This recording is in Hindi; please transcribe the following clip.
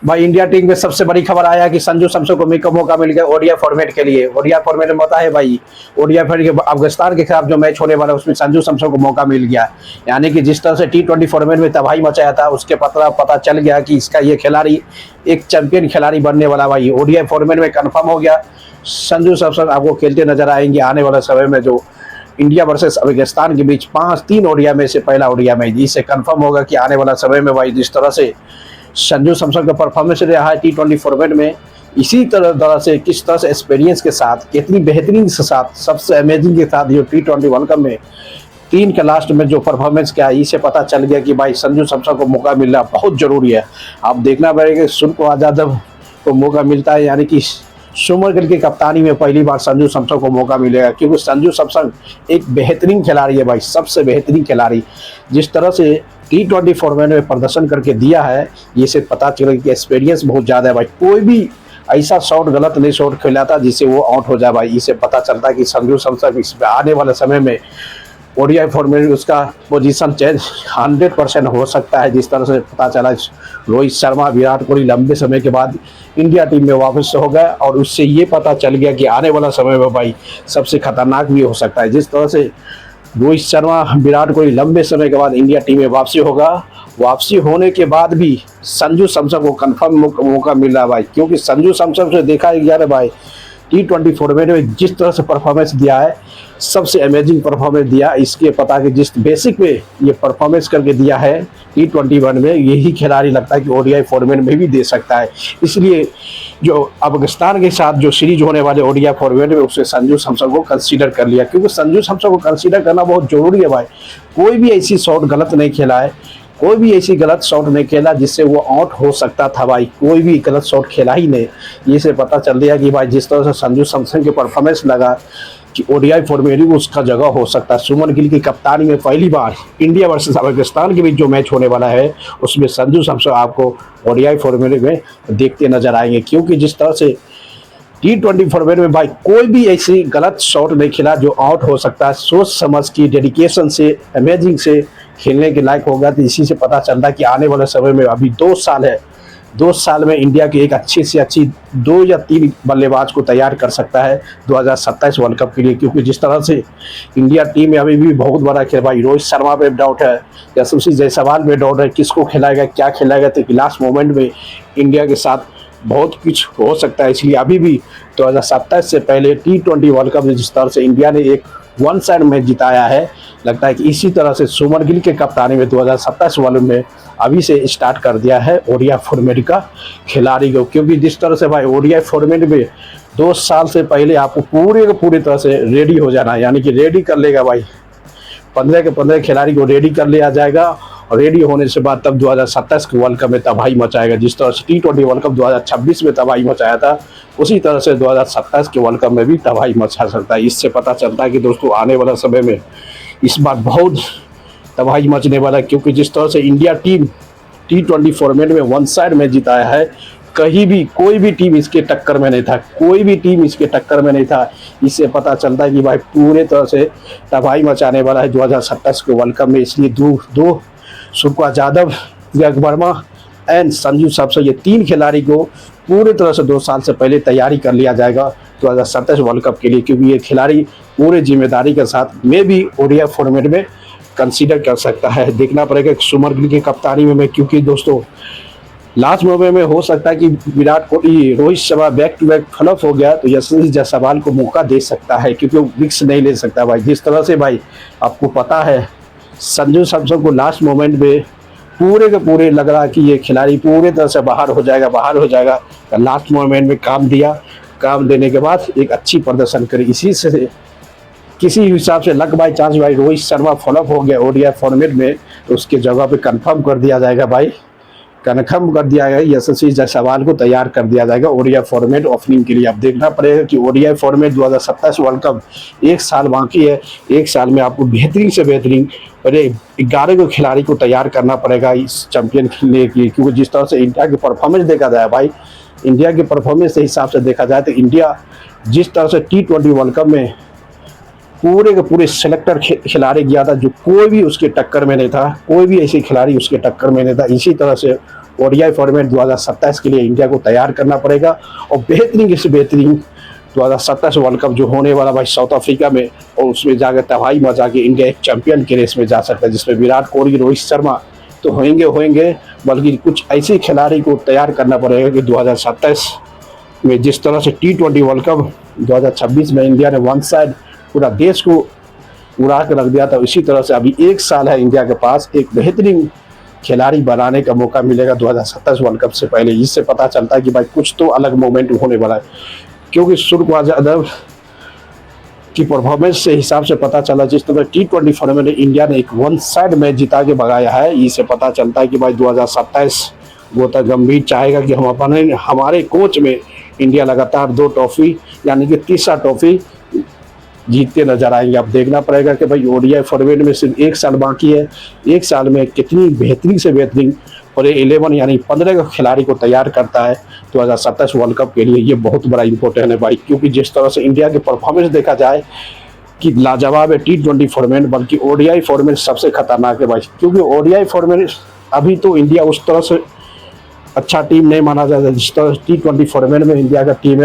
भाई इंडिया टीम में सबसे बड़ी खबर आया कि संजू सैमसन को मौका मिल गया ओडीआई फॉर्मेट के लिए। ओडीआई फॉर्मेट में पता है भाई, ओडीआई फॉर्मेट अफगानिस्तान के खिलाफ जो मैच होने वाला है उसमें संजू सैमसन को मौका मिल गया। यानी कि जिस तरह से T20 फॉर्मेट में तबाही मचाया था, उसके पता चल गया कि इसका ये खिलाड़ी एक चैंपियन खिलाड़ी बनने वाला। भाई ओडीआई फॉर्मेट में कन्फर्म हो गया, संजू सैमसन आपको खेलते नजर आएंगे आने वाले समय में। जो इंडिया वर्सेस अफगानिस्तान के बीच 5-3 ओडीआई में से पहला ओडीआई मैच, इससे कन्फर्म होगा कि आने वाला समय में भाई जिस तरह से संजू सैमसन का परफॉर्मेंस रहा है T20 फॉर्मेट में, इसी तरह से किस तरह से एक्सपीरियंस के साथ, कितनी बेहतरीन के साथ, सबसे अमेजिंग के साथ ये T20 वर्ल्ड कप में 3 के लास्ट में जो परफॉर्मेंस किया, इससे पता चल गया कि भाई संजू सैमसन को मौका मिलना बहुत जरूरी है। आप देखना पड़ेगा सूर्य यादव को मौका मिलता है, यानी कि सुमन गिल की कप्तानी में पहली बार संजू सैमसन को मौका मिलेगा, क्योंकि संजू सैमसन एक बेहतरीन खिलाड़ी है भाई, सबसे बेहतरीन खिलाड़ी। जिस तरह से T20 फॉर्मेट में प्रदर्शन करके दिया है, ये से पता चला कि एक्सपीरियंस बहुत ज़्यादा है भाई। कोई भी ऐसा शॉट गलत नहीं शॉट खेलाता जिससे वो आउट हो जाए भाई। इससे पता चलता है कि संजू सैमसन इसमें आने वाले समय में ओडीआई फॉर्मेट में उसका पोजीशन चेंज 100% हो सकता है। जिस तरह से पता चला रोहित शर्मा, विराट कोहली लंबे समय के बाद इंडिया टीम में वापस हो गए, और उससे ये पता चल गया कि आने वाला समय में भाई सबसे खतरनाक भी हो सकता है। जिस तरह से रोहित शर्मा, विराट कोहली लंबे समय के बाद इंडिया टीम में वापसी होगा, वापसी होने के बाद भी संजू सैमसन को कन्फर्म मौका मिल रहा है भाई, क्योंकि संजू सैमसन से देखा गया है भाई T20 फॉर्मेट में जिस तरह से परफॉर्मेंस दिया है, सबसे अमेजिंग परफॉर्मेंस दिया। इसके पता कि जिस बेसिक में ये परफॉर्मेंस करके दिया है T21 में, यही खिलाड़ी लगता है कि ओडीआई फॉर्मेट में भी दे सकता है। इसलिए जो अफगानिस्तान के साथ जो सीरीज होने वाले ओडीआई फॉर्मेट में, उससे संजू सैमसन को कंसीडर कर लिया, क्योंकि संजू सैमसन को कंसीडर करना बहुत जरूरी है भाई। कोई भी ऐसी शॉट गलत नहीं खेला है, कोई भी ऐसी गलत शॉट नहीं खेला जिससे वो आउट हो सकता था भाई, कोई भी गलत शॉट खेला ही नहीं। ये से पता चल गया कि भाई जिस तरह से संजू सैमसन के परफॉर्मेंस लगा कि ओडीआई फॉर्मेट में उसका जगह हो सकता है। सुमन गिल की कप्तानी में पहली बार इंडिया वर्सेस अफगानिस्तान के बीच जो मैच होने वाला है, उसमें संजू सैमसन आपको ओडीआई फॉर्मेट में देखते नजर आएंगे, क्योंकि जिस तरह से T20 फॉर्मेट में भाई कोई भी ऐसी गलत शॉट नहीं खेला जो आउट हो सकता है। सोच समझ की, डेडिकेशन से, अमेजिंग से खेलने के लायक होगा। तो इसी से पता चलता है कि आने वाले समय में, अभी 2 साल है, 2 साल में इंडिया की एक अच्छी से अच्छी 2 या 3 बल्लेबाज को तैयार कर सकता है 2027 वर्ल्ड कप के लिए। क्योंकि जिस तरह से इंडिया टीम में अभी भी बहुत बड़ा खेल भाई, रोहित शर्मा पे डाउट है, यशस्वी जायसवाल में डाउट है, किसको खिलाएगा, क्या खिलाएगा, तो लास्ट मोमेंट में इंडिया के साथ बहुत कुछ हो सकता है। इसलिए अभी भी 2027 से पहले T20 वर्ल्ड कप में जिस तरह से इंडिया ने एक 1 साइड मैच जिताया है, लगता है कि इसी तरह से सुमन गिल के कप्तानी में 2027 वर्ल्ड में अभी से स्टार्ट कर दिया है ओडीआई फॉर्मेट का खिलाड़ी को। क्योंकि जिस तरह से भाई ओडीआई फॉर्मेट में 2 साल से पहले आपको पूरी तरह से रेडी हो जाना है, यानी कि रेडी कर लेगा भाई, 15 के 15 खिलाड़ी को रेडी कर लिया जाएगा, और रेडी होने से बाद तब 2027 के वर्ल्ड कप में तबाही मचाएगा। जिस तरह से T20 वर्ल्ड कप 2026 में तबाही मचाया था, उसी तरह से 2027 के वर्ल्ड कप में भी तबाही मचा सकता है। इससे पता चलता है कि दोस्तों आने वाला समय में इस बार बहुत तबाही मचने वाला है, क्योंकि जिस तरह से इंडिया टीम T20 फॉर्मेट में 1 साइड में जिताया है, कहीं भी कोई भी टीम इसके टक्कर में नहीं था, कोई भी टीम इसके टक्कर में नहीं था। इससे पता चलता है कि भाई पूरे तरह से तबाही मचाने वाला है 2027 के वर्ल्ड कप में। इसलिए दो सूर्य यादव, तिलक वर्मा एंड संजू सैमसन, ये 3 खिलाड़ी को पूरे तरह से 2 साल से पहले तैयारी कर लिया जाएगा 2027 वर्ल्ड कप के लिए, क्योंकि ये खिलाड़ी पूरे जिम्मेदारी के साथ में भी ओडीआई फॉर्मेट में कंसीडर कर सकता है। देखना पड़ेगा सुमन गिल की कप्तानी में, क्योंकि दोस्तों लास्ट मोमेंट में हो सकता है कि Virat Kohli, Rohit Sharma back to back flop हो गया तो यशस्वी जायसवाल को मौका दे सकता है, क्योंकि वो रिस्क नहीं ले सकता भाई। जिस तरह से भाई आपको पता है संजू सैमसन को लास्ट मोमेंट में पूरे के पूरे लग रहा कि ये खिलाड़ी पूरे तरह से बाहर हो जाएगा, तो लास्ट मोमेंट में काम दिया, काम देने के बाद एक अच्छी प्रदर्शन करी। इसी से किसी हिसाब से लक बाई चांस भाई रोहित शर्मा फ्लॉप हो गया ओडीआई फॉर्मेट में, तो उसके जगह पे कंफर्म कर दिया जाएगा भाई, कन्फर्म कर दिया गया यशस्वी जायसवाल को तैयार कर दिया जाएगा ओडीआई फॉर्मेट ओपनिंग के लिए। अब देखना पड़ेगा कि ओडीआई फॉर्मेट 2027 वर्ल्ड कप 1 साल बाकी है, 1 साल में आपको बेहतरीन से बेहतरीन 11 को खिलाड़ी को तैयार करना पड़ेगा इस चैंपियन खेलने के लिए। क्योंकि जिस तरह से इंडिया की परफॉर्मेंस देखा जाए भाई, इंडिया के परफॉर्मेंस के हिसाब से देखा जाए तो इंडिया जिस तरह से T20 वर्ल्ड कप में पूरे के पूरे सेलेक्टर खिलाड़ी गया था, जो कोई भी उसके टक्कर में नहीं था, कोई भी ऐसे खिलाड़ी उसके टक्कर में नहीं था। इसी तरह से ओडीआई फॉर्मेट 2027 के लिए इंडिया को तैयार करना पड़ेगा और बेहतरीन से बेहतरीन 2027 वर्ल्ड कप जो होने वाला भाई साउथ अफ्रीका में, और उसमें जाकर तबाही मचा के इंडिया एक चैंपियन के रेस में जा सकता है, जिसमें विराट कोहली, रोहित शर्मा तो होंगे, बल्कि कुछ ऐसे खिलाड़ी को तैयार करना पड़ेगा कि 2027 में जिस तरह से T20 वर्ल्ड कप 2026 में इंडिया ने वन साइड पूरा देश को उड़ा के रख दिया था, इसी तरह से अभी 1 साल है इंडिया के पास एक बेहतरीन खिलाड़ी बनाने का मौका मिलेगा 2027 वर्ल्ड कप से पहले। इससे पता चलता है कि भाई कुछ तो अलग मोमेंट होने वाला है, क्योंकि सूर्यकुमार यादव की परफॉर्मेंस से हिसाब से पता चला जिस तरह T20 फॉर्मेट में इंडिया ने एक वन साइड मैच जिता के भगाया है, इससे पता चलता है कि भाई 2027 गौतम गंभीर चाहेगा कि हमारे कोच में इंडिया लगातार 2 ट्रॉफी यानी कि तीसरा ट्रॉफी जीतते नजर आएंगे। अब देखना पड़ेगा कि भाई ओडीआई फॉर्मेट में सिर्फ 1 साल बाकी है, 1 साल में कितनी बेहतरीन से बेहतरीन और 11 यानी 15 खिलाड़ी को तैयार करता है 2027 वर्ल्ड कप के लिए। ये बहुत बड़ा इंपॉर्टेंट है भाई, क्योंकि जिस तरह से इंडिया के परफॉर्मेंस देखा जाए कि लाजवाब है T20 फॉर्मेट, बल्कि ओडीआई फॉर्मेट सबसे खतरनाक है भाई, क्योंकि ओडीआई फॉर्मेट अभी तो इंडिया उस तरह से अच्छा टीम नहीं माना जाता जिस तरह T20 फॉर्मेट में इंडिया का टीम है